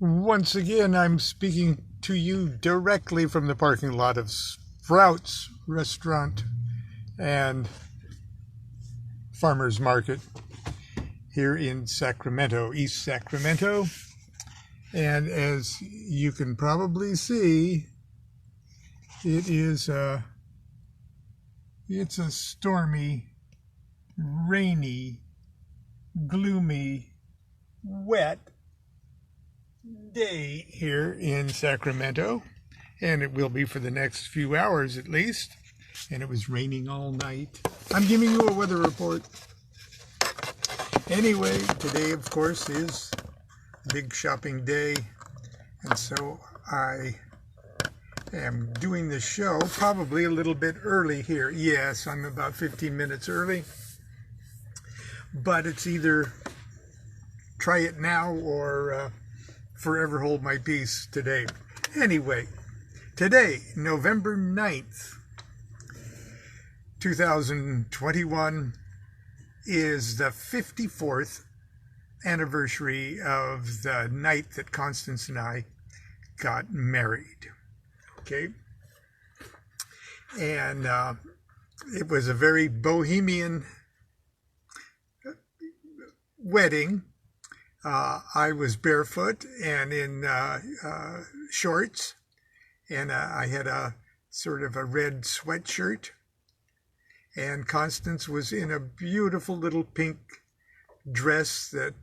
Once again, I'm speaking to you directly from the parking lot of Sprouts Restaurant and Farmers Market here in Sacramento, East Sacramento. And as you can probably see, it's a stormy, rainy, gloomy, wet day here in Sacramento, and it will be for the next few hours at least. And it was raining all night. I'm giving you a weather report. Anyway, today of course is big shopping day, and so I am doing the show probably a little bit early here. Yes, I'm about 15 minutes early, but it's either try it now or forever hold my peace today. Anyway, today, November 9th, 2021, is the 54th anniversary of the night that Constance and I got married. Okay? And it was a very bohemian wedding. I was barefoot and in shorts, and I had a sort of a red sweatshirt, and Constance was in a beautiful little pink dress that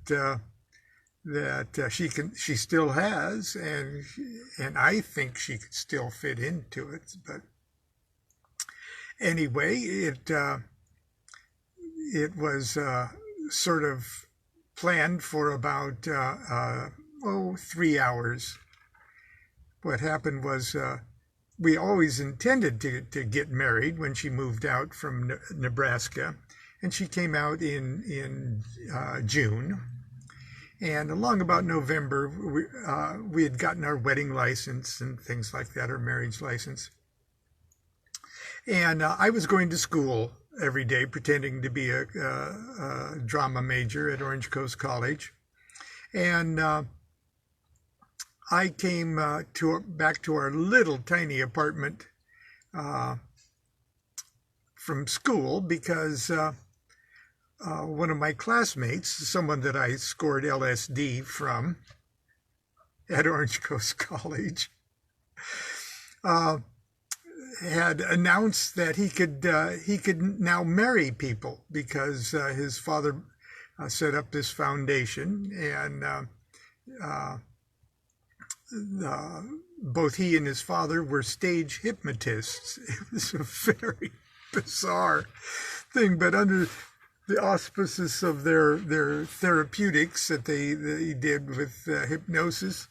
she still has, and I think she could still fit into it. But anyway, it was sort of planned for about 3 hours. What happened was we always intended to get married when she moved out from Nebraska, and she came out in June. And along about November, we had gotten our wedding license and things like that, our marriage license. And I was going to school every day, pretending to be a drama major at Orange Coast College. And I came back to our little tiny apartment from school because one of my classmates, someone that I scored LSD from at Orange Coast College, had announced that he could now marry people because his father set up this foundation, and both he and his father were stage hypnotists. It was a very bizarre thing, but under the auspices of their therapeutics that they did with hypnosis,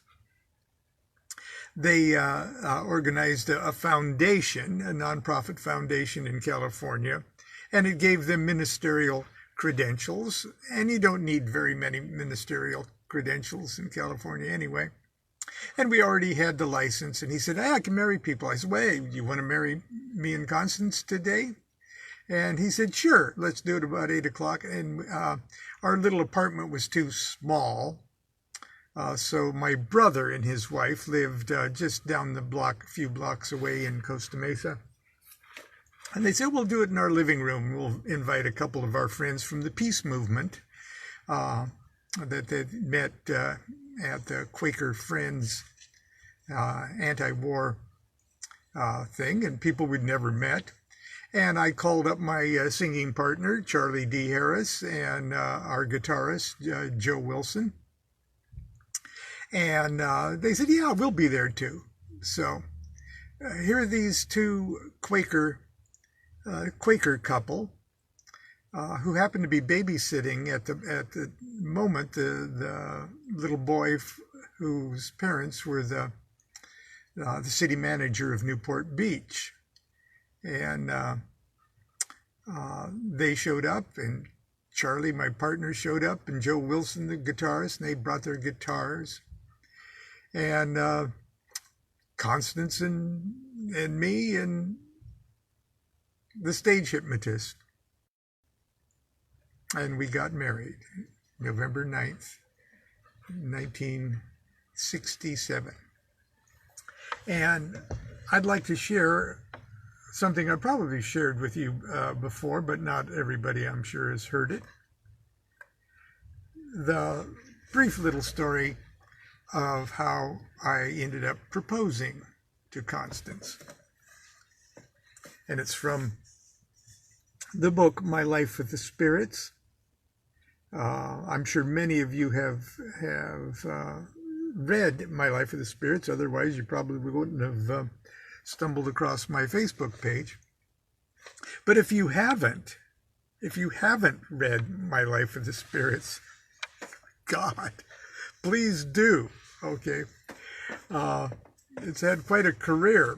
they organized a foundation, a nonprofit foundation in California, and it gave them ministerial credentials. And you don't need very many ministerial credentials in California anyway. And we already had the license, and he said, "Hey, I can marry people." I said, "Wait, you want to marry me and Constance today?" And he said, "Sure, let's do it about 8 o'clock. And our little apartment was too small. So my brother and his wife lived just down the block, a few blocks away in Costa Mesa. And they said, "We'll do it in our living room. We'll invite a couple of our friends from the peace movement that they met at the Quaker Friends anti-war thing, and people we'd never met." And I called up my singing partner, Charlie D. Harris, and our guitarist, Joe Wilson. And they said, "Yeah, we'll be there too." So here are these two Quaker couple who happened to be babysitting at the moment the little boy whose parents were the city manager of Newport Beach. And they showed up, and Charlie, my partner, showed up, and Joe Wilson, the guitarist, and they brought their guitars. And Constance and me and the stage hypnotist. And we got married November 9th, 1967. And I'd like to share something I probably shared with you before, but not everybody, I'm sure, has heard it. The brief little story of how I ended up proposing to Constance. And it's from the book, My Life with the Spirits. I'm sure many of you have read My Life with the Spirits. Otherwise, you probably wouldn't have stumbled across my Facebook page. But if you haven't read My Life with the Spirits, God, please do. Okay. It's had quite a career.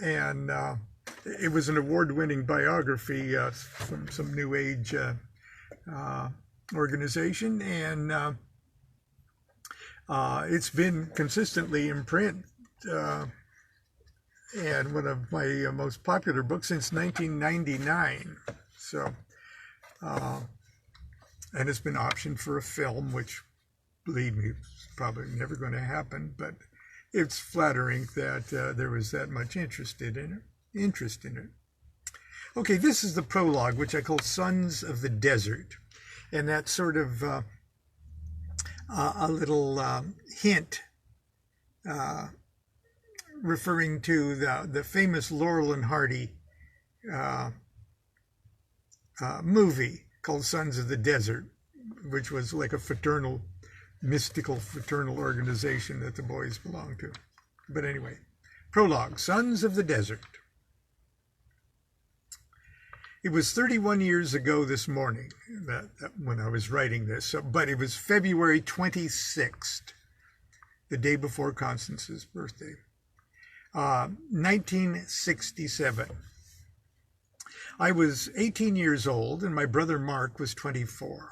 And it was an award-winning biography from some New Age organization, and it's been consistently in print, and one of my most popular books since 1999. So, and it's been optioned for a film, which, believe me, is probably never going to happen, but it's flattering that there was that much interest in it. Okay, this is the prologue, which I call Sons of the Desert. And that's sort of a little hint referring to the famous Laurel and Hardy movie called Sons of the Desert, which was like a mystical fraternal organization that the boys belonged to. But anyway, prologue, Sons of the Desert. It was 31 years ago this morning when I was writing this, but it was February 26th, the day before Constance's birthday, 1967. I was 18 years old and my brother Mark was 24.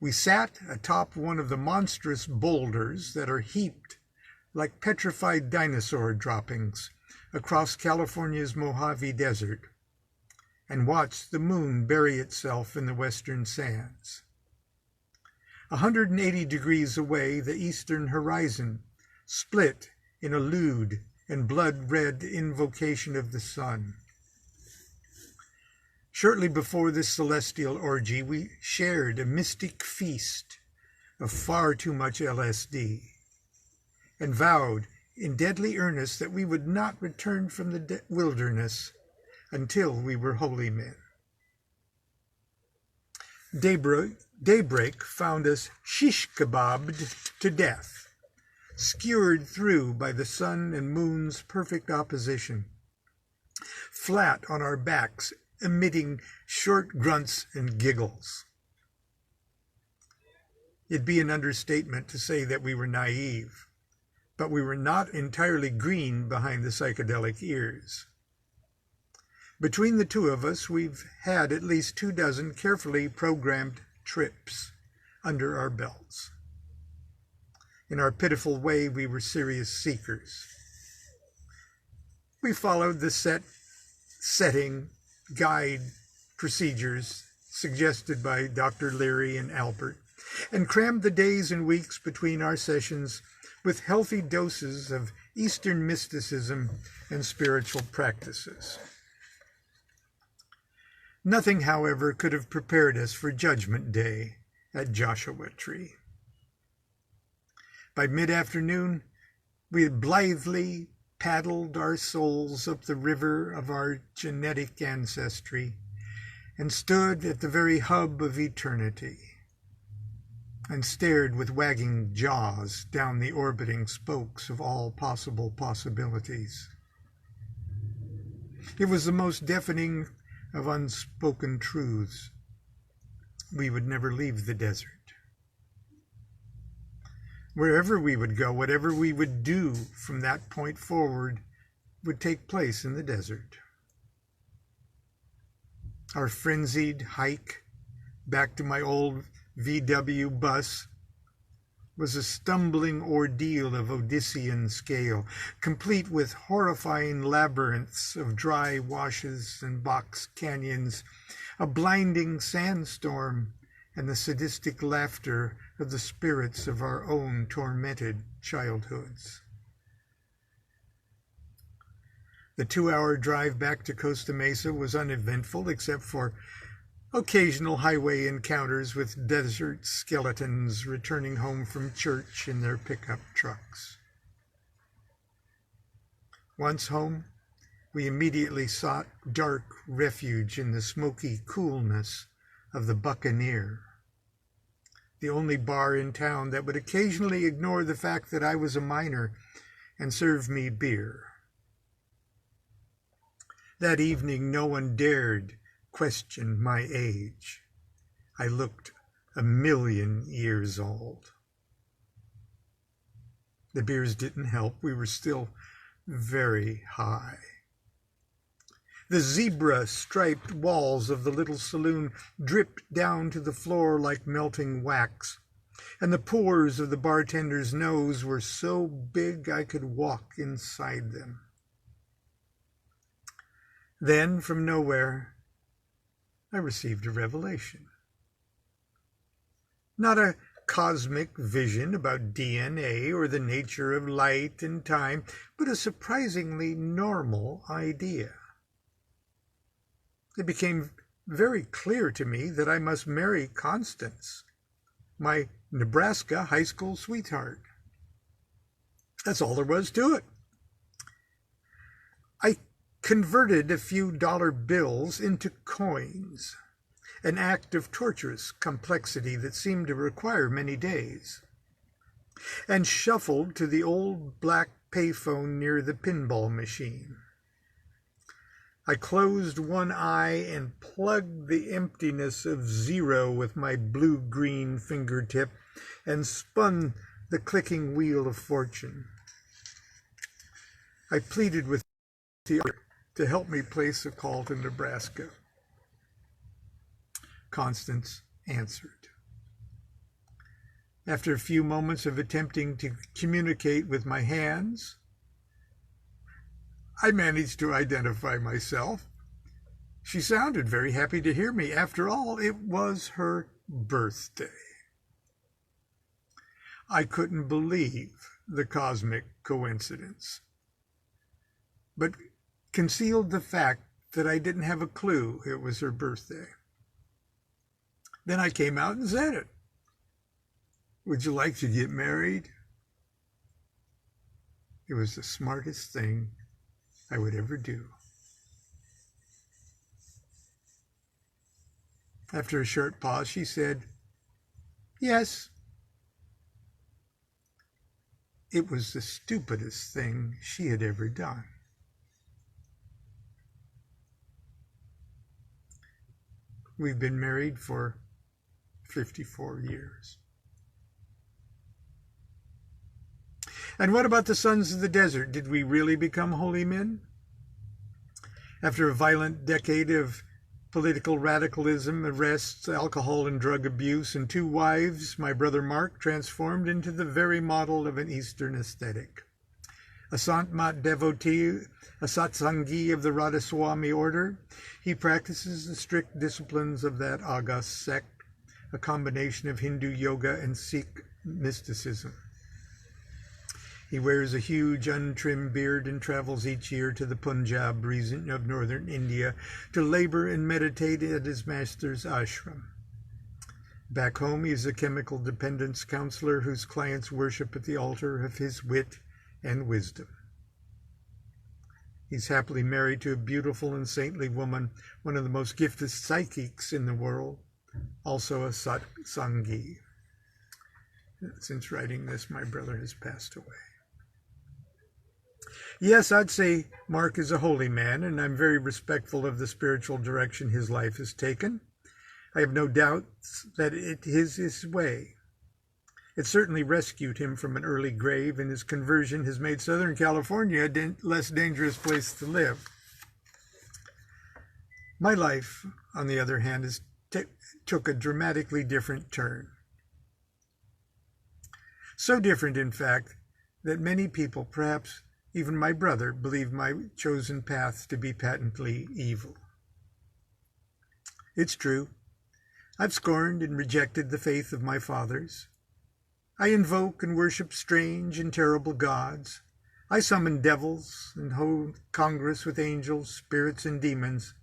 We sat atop one of the monstrous boulders that are heaped like petrified dinosaur droppings across California's Mojave Desert, and watched the moon bury itself in the western sands. 180 degrees away, the eastern horizon split in a lewd and blood-red invocation of the sun. Shortly before this celestial orgy, we shared a mystic feast of far too much LSD, and vowed in deadly earnest that we would not return from the wilderness until we were holy men. Daybreak found us shish kebabbed to death, skewered through by the sun and moon's perfect opposition, flat on our backs, emitting short grunts and giggles. It'd be an understatement to say that we were naive, but we were not entirely green behind the psychedelic ears. Between the two of us, we've had at least 24 carefully programmed trips under our belts. In our pitiful way, we were serious seekers. We followed the setting guide procedures suggested by Dr. Leary and Albert, and crammed the days and weeks between our sessions with healthy doses of Eastern mysticism and spiritual practices. Nothing, however, could have prepared us for Judgment Day at Joshua Tree. By mid-afternoon, we had blithely paddled our souls up the river of our genetic ancestry and stood at the very hub of eternity and stared with wagging jaws down the orbiting spokes of all possible possibilities. It was the most deafening of unspoken truths. We would never leave the desert. Wherever we would go, whatever we would do from that point forward would take place in the desert. Our frenzied hike back to my old VW bus was a stumbling ordeal of Odyssean scale, complete with horrifying labyrinths of dry washes and box canyons, a blinding sandstorm, and the sadistic laughter of the spirits of our own tormented childhoods. The 2-hour drive back to Costa Mesa was uneventful except for occasional highway encounters with desert skeletons returning home from church in their pickup trucks. Once home, we immediately sought dark refuge in the smoky coolness of the Buccaneer, the only bar in town that would occasionally ignore the fact that I was a minor and serve me beer. That evening, no one dared question my age. I looked 1,000,000 years old. The beers didn't help. We were still very high. The zebra-striped walls of the little saloon dripped down to the floor like melting wax, and the pores of the bartender's nose were so big I could walk inside them. Then, from nowhere, I received a revelation. Not a cosmic vision about DNA or the nature of light and time, but a surprisingly normal idea. It became very clear to me that I must marry Constance, my Nebraska high school sweetheart. That's all there was to it. I converted a few dollar bills into coins, an act of torturous complexity that seemed to require many days, and shuffled to the old black payphone near the pinball machine. I closed one eye and plugged the emptiness of zero with my blue-green fingertip and spun the clicking wheel of fortune. I pleaded with the other to help me place a call to Nebraska. Constance answered. After a few moments of attempting to communicate with my hands, I managed to identify myself. She sounded very happy to hear me. After all, it was her birthday. I couldn't believe the cosmic coincidence, but concealed the fact that I didn't have a clue it was her birthday. Then I came out and said it. Would you like to get married? It was the smartest thing I would ever do. After a short pause, she said, yes. It was the stupidest thing she had ever done. We've been married for 54 years. And what about the sons of the desert? Did we really become holy men? After a violent decade of political radicalism, arrests, alcohol and drug abuse, and 2 wives, my brother Mark transformed into the very model of an Eastern aesthetic. A Sant Mat devotee, a satsangi of the Radhaswami order, he practices the strict disciplines of that august sect, a combination of Hindu yoga and Sikh mysticism. He wears a huge untrimmed beard and travels each year to the Punjab region of northern India to labor and meditate at his master's ashram. Back home, he is a chemical dependence counselor whose clients worship at the altar of his wit and wisdom. He's happily married to a beautiful and saintly woman, one of the most gifted psychics in the world, also a satsangi. Since writing this, my brother has passed away. Yes, I'd say Mark is a holy man, and I'm very respectful of the spiritual direction his life has taken. I have no doubts that it is his way. It certainly rescued him from an early grave, and his conversion has made Southern California a less dangerous place to live. My life, on the other hand, took a dramatically different turn. So different, in fact, that many people, perhaps even my brother, believe my chosen path to be patently evil. It's true. I've scorned and rejected the faith of my fathers, I invoke and worship strange and terrible gods. I summon devils and hold congress with angels, spirits, and demons.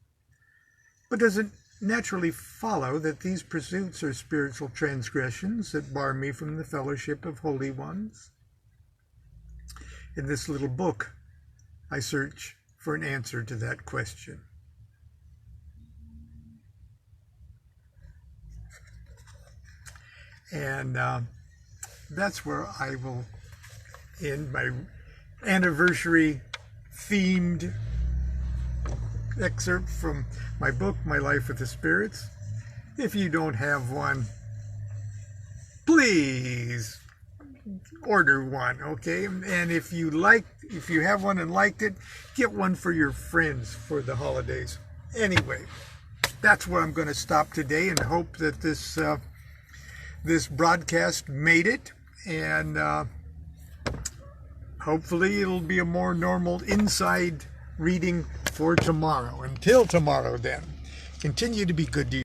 But does it naturally follow that these pursuits are spiritual transgressions that bar me from the fellowship of holy ones? In this little book, I search for an answer to that question. And that's where I will end my anniversary-themed excerpt from my book, My Life with the Spirits. If you don't have one, please order one, okay? And if you have one and liked it, get one for your friends for the holidays. Anyway, that's where I'm going to stop today, and hope that this broadcast made it, and hopefully it'll be a more normal inside reading for tomorrow. Until tomorrow, then, continue to be good to you.